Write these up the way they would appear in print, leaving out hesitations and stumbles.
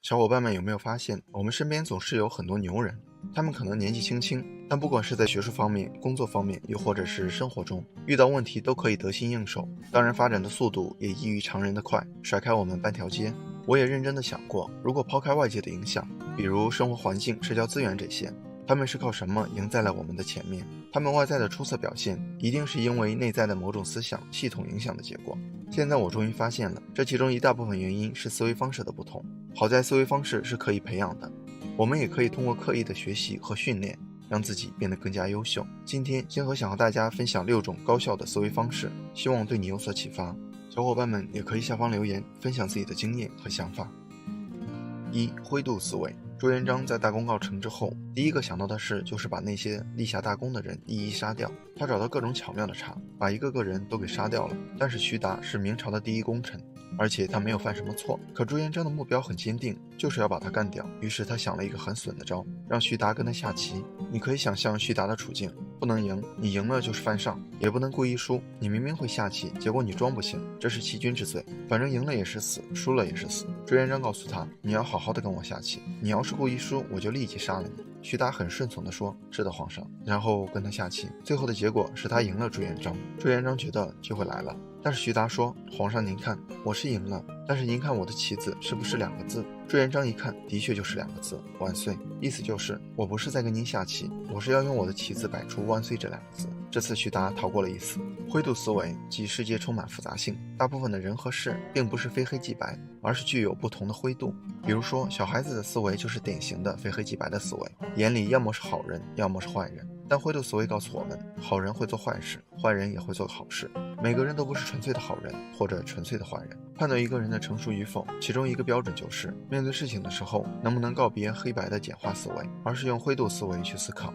小伙伴们有没有发现，我们身边总是有很多牛人，他们可能年纪轻轻，但不管是在学术方面、工作方面，又或者是生活中，遇到问题都可以得心应手，当然发展的速度也异于常人的快，甩开我们半条街。我也认真的想过，如果抛开外界的影响，比如生活环境、社交资源这些，他们是靠什么赢在了我们的前面？他们外在的出色表现，一定是因为内在的某种思想系统影响的结果。现在我终于发现了，这其中一大部分原因是思维方式的不同。好在思维方式是可以培养的，我们也可以通过刻意的学习和训练，让自己变得更加优秀。今天想和大家分享6种高效的思维方式，希望对你有所启发。小伙伴们也可以下方留言，分享自己的经验和想法。1. 灰度思维。朱元璋在大功告成之后，第一个想到的事就是把那些立下大功的人一一杀掉。他找到各种巧妙的茬，把一个个人都给杀掉了。但是徐达是明朝的第一功臣，而且他没有犯什么错。可朱元璋的目标很坚定，就是要把他干掉。于是他想了一个很损的招，让徐达跟他下棋。你可以想象徐达的处境，不能赢，你赢了就是犯上；也不能故意输，你明明会下棋，结果你装不行，这是欺君之罪。反正赢了也是死，输了也是死。朱元璋告诉他，你要好好的跟我下棋，你要是故意输，我就立即杀了你。徐达很顺从地说，是的皇上，然后跟他下棋。最后的结果是他赢了朱元璋。朱元璋觉得机会来了，但是徐达说，皇上您看，我是赢了，但是您看我的棋子是不是2个字？朱元璋一看，的确就是2个字，万岁。意思就是我不是在跟您下棋，我是要用我的棋子摆出万岁这2个字。这次徐达逃过了一死。灰度思维即世界充满复杂性，大部分的人和事并不是非黑即白，而是具有不同的灰度。比如说小孩子的思维就是典型的非黑即白的思维，眼里要么是好人，要么是坏人。但灰度思维告诉我们，好人会做坏事，坏人也会做好事，每个人都不是纯粹的好人或者纯粹的坏人。判断一个人的成熟与否，其中一个标准就是面对事情的时候能不能告别黑白的简化思维，而是用灰度思维去思考。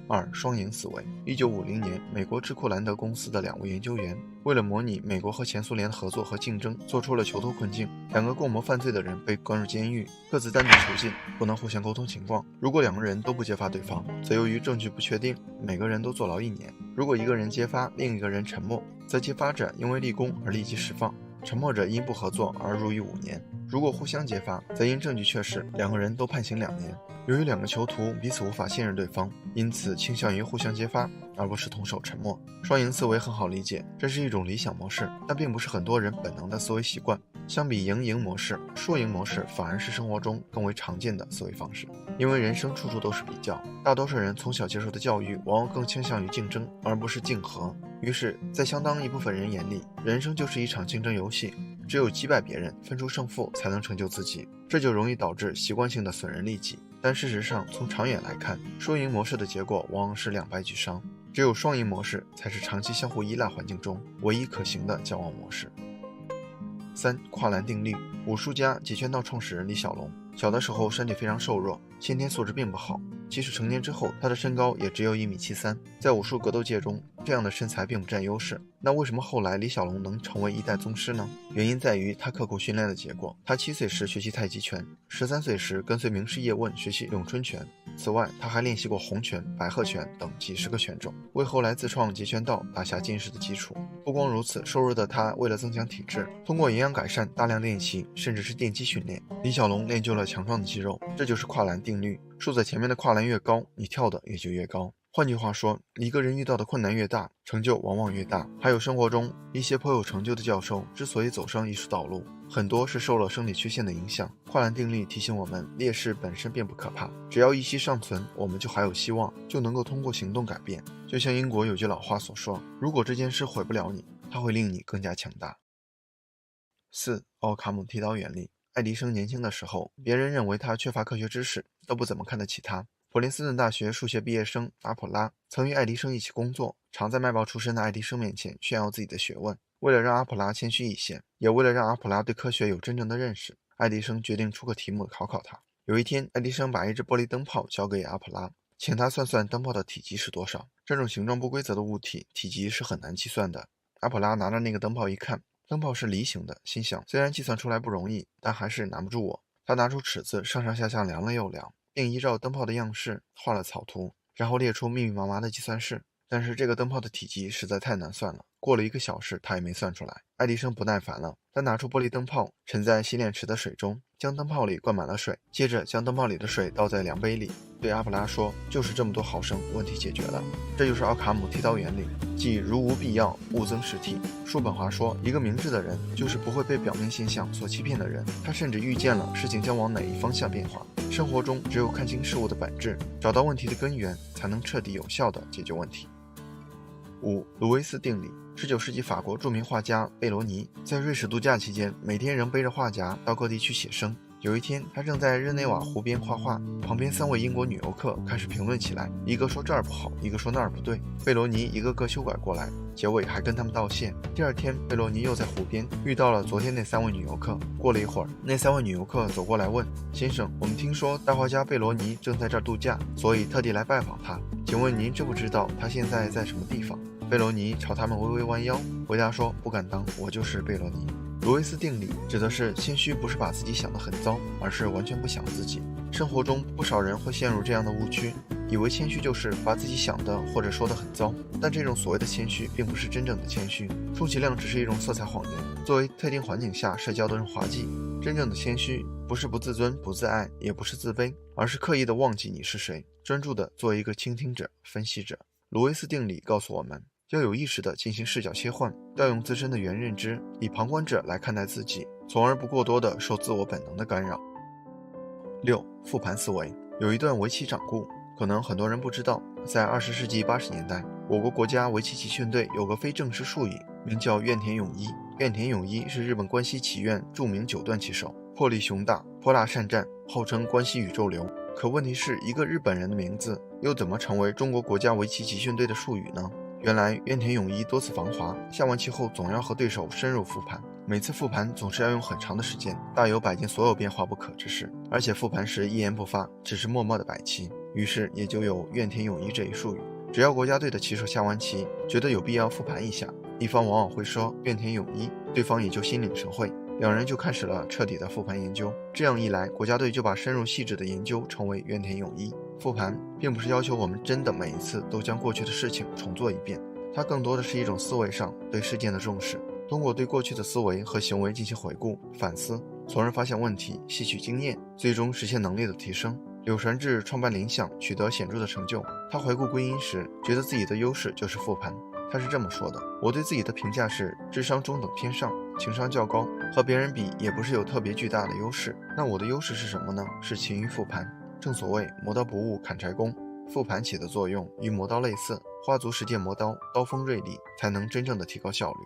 2. 双赢思维。1950年，美国智库兰德公司的2位研究员为了模拟美国和前苏联的合作和竞争，做出了囚徒困境。2个共谋犯罪的人被关入监狱，各自单独囚禁，不能互相沟通情况。如果2个人都不揭发对方，则由于证据不确定，每个人都坐牢1年。如果一个人揭发，另一个人沉默，则揭发者因为立功而立即释放，沉默者因不合作而入狱5年。如果互相揭发，则因证据确实，2个人都判刑2年。由于2个囚徒彼此无法信任对方，因此倾向于互相揭发，而不是同手沉默。双赢思维很好理解，这是一种理想模式，但并不是很多人本能的思维习惯。相比赢模式，输赢模式反而是生活中更为常见的思维方式。因为人生处处都是比较，大多数人从小接受的教育往往更倾向于竞争，而不是竞合。于是，在相当一部分人眼里，人生就是一场竞争游戏，只有击败别人，分出胜负，才能成就自己，这就容易导致习惯性的损人利己。但事实上，从长远来看，输赢模式的结果往往是两败俱伤，只有双赢模式才是长期相互依赖环境中唯一可行的交往模式。3. 跨栏定律。武术家截拳道创始人李小龙，小的时候身体非常瘦弱，先天素质并不好，即使成年之后，他的身高也只有1.73米，在武术格斗界中，这样的身材并不占优势。那为什么后来李小龙能成为一代宗师呢？原因在于他刻苦训练的结果。他7岁时学习太极拳，13岁时跟随名师叶问学习咏春拳，此外他还练习过洪拳、白鹤拳等几十个拳种，为后来自创截拳道打下坚实的基础。不光如此，瘦弱的他为了增强体质，通过营养改善、大量练习，甚至是电击训练，李小龙练就了强壮的肌肉。这就是跨栏定律，竖在前面的跨栏越高，你跳的也就越高。换句话说，一个人遇到的困难越大，成就往往越大。还有生活中一些颇有成就的教授之所以走上艺术道路，很多是受了生理缺陷的影响。跨栏定律提醒我们，劣势本身并不可怕，只要一息尚存，我们就还有希望，就能够通过行动改变。就像英国有句老话所说，如果这件事毁不了你，它会令你更加强大。4. 奥卡姆剃刀原理。爱迪生年轻的时候，别人认为他缺乏科学知识，都不怎么看得起他。普林斯顿大学数学毕业生阿普拉曾与爱迪生一起工作，常在卖报出身的爱迪生面前炫耀自己的学问。为了让阿普拉谦虚一些，也为了让阿普拉对科学有真正的认识，爱迪生决定出个题目考考他。有一天，爱迪生把一只玻璃灯泡交给阿普拉，请他算算灯泡的体积是多少。这种形状不规则的物体，体积是很难计算的。阿普拉拿着那个灯泡一看，灯泡是梨形的，心想虽然计算出来不容易，但还是难不住我。他拿出尺子上上下下量了又量，并依照灯泡的样式画了草图，然后列出密密麻麻的计算式。但是这个灯泡的体积实在太难算了，过了1个小时他也没算出来。爱迪生不耐烦了，他拿出玻璃灯泡，沉在洗脸池的水中，将灯泡里灌满了水，接着将灯泡里的水倒在量杯里，对阿普拉说，就是这么多毫升，问题解决了。这就是奥卡姆剃刀原理，即如无必要，勿增实体。叔本华说，一个明智的人就是不会被表面现象所欺骗的人，他甚至预见了事情将往哪一方向变化。生活中只有看清事物的本质，找到问题的根源，才能彻底有效地解决问题。5. 卢维斯定理。19世纪法国著名画家贝罗尼在瑞士度假期间，每天仍背着画夹到各地去写生。有一天，他正在日内瓦湖边画画，旁边3位英国女游客开始评论起来，一个说这儿不好，一个说那儿不对，贝罗尼一个个修改过来，结尾还跟他们道谢。第二天，贝罗尼又在湖边遇到了昨天那3位女游客。过了一会儿，那3位女游客走过来问，先生，我们听说大画家贝罗尼正在这儿度假，所以特地来拜访他，请问您知不知道他现在在什么地方？贝罗尼朝他们微微弯腰，回答说，不敢当，我就是贝罗尼。卢维斯定理指的是谦虚不是把自己想得很糟，而是完全不想自己。生活中不少人会陷入这样的误区，以为谦虚就是把自己想的或者说的很糟，但这种所谓的谦虚并不是真正的谦虚，充其量只是一种色彩谎言，作为特定环境下社交的润滑剂。真正的谦虚不是不自尊不自爱，也不是自卑，而是刻意的忘记你是谁，专注的做一个倾听者分析者。卢维斯定理告诉我们，要有意识地进行视角切换，调用自身的原认知，以旁观者来看待自己，从而不过多地受自我本能的干扰。6. 复盘思维。有一段围棋掌故，可能很多人不知道，在20世纪80年代，我国国家围棋集训队有个非正式术语，名叫院田永一。院田永一是日本关西棋院著名9段棋手，魄力雄大，泼辣善战，号称关西宇宙流。可问题是，一个日本人的名字又怎么成为中国国家围棋集训队的术语呢？原来院田永一多次防华，下完棋后总要和对手深入复盘，每次复盘总是要用很长的时间，大有摆进所有变化不可之势，而且复盘时一言不发，只是默默的摆棋，于是也就有院田永一这一术语。只要国家队的棋手下完棋，觉得有必要复盘一下，一方往往会说院田永一，对方也就心领神会，两人就开始了彻底的复盘研究。这样一来，国家队就把深入细致的研究称为院田永一。复盘并不是要求我们真的每一次都将过去的事情重做一遍，它更多的是一种思维上对事件的重视，通过对过去的思维和行为进行回顾反思，从而发现问题，吸取经验，最终实现能力的提升。柳传志创办联想，取得显著的成就，他回顾归因时，觉得自己的优势就是复盘。他是这么说的，我对自己的评价是智商中等偏上，情商较高，和别人比也不是有特别巨大的优势。那我的优势是什么呢？是勤于复盘。正所谓磨刀不误砍柴工，复盘起的作用与磨刀类似，花足实践磨刀，刀锋锐利，才能真正的提高效率。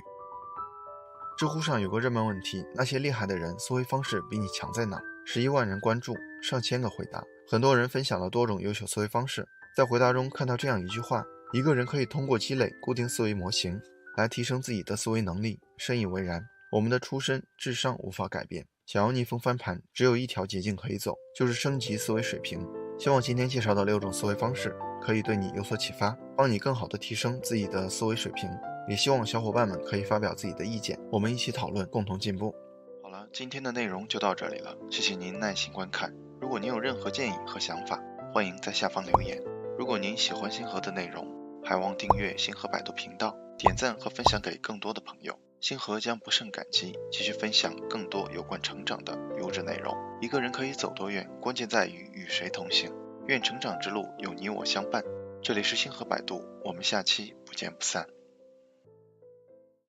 知乎上有个热门问题，那些厉害的人思维方式比你强在哪？11万人关注，上千个回答，很多人分享了多种优秀思维方式。在回答中看到这样一句话，一个人可以通过积累固定思维模型来提升自己的思维能力，深以为然。我们的出身智商无法改变，想要逆风翻盘，只有一条捷径可以走，就是升级思维水平。希望今天介绍的6种思维方式可以对你有所启发，帮你更好地提升自己的思维水平。也希望小伙伴们可以发表自己的意见，我们一起讨论，共同进步。好了，今天的内容就到这里了，谢谢您耐心观看。如果您有任何建议和想法，欢迎在下方留言。如果您喜欢星河的内容，还望订阅星河百度频道，点赞和分享给更多的朋友。星河将不胜感激，继续分享更多有关成长的优质内容。一个人可以走多远，关键在于与谁同行。愿成长之路有你我相伴。这里是星河百度，我们下期不见不散。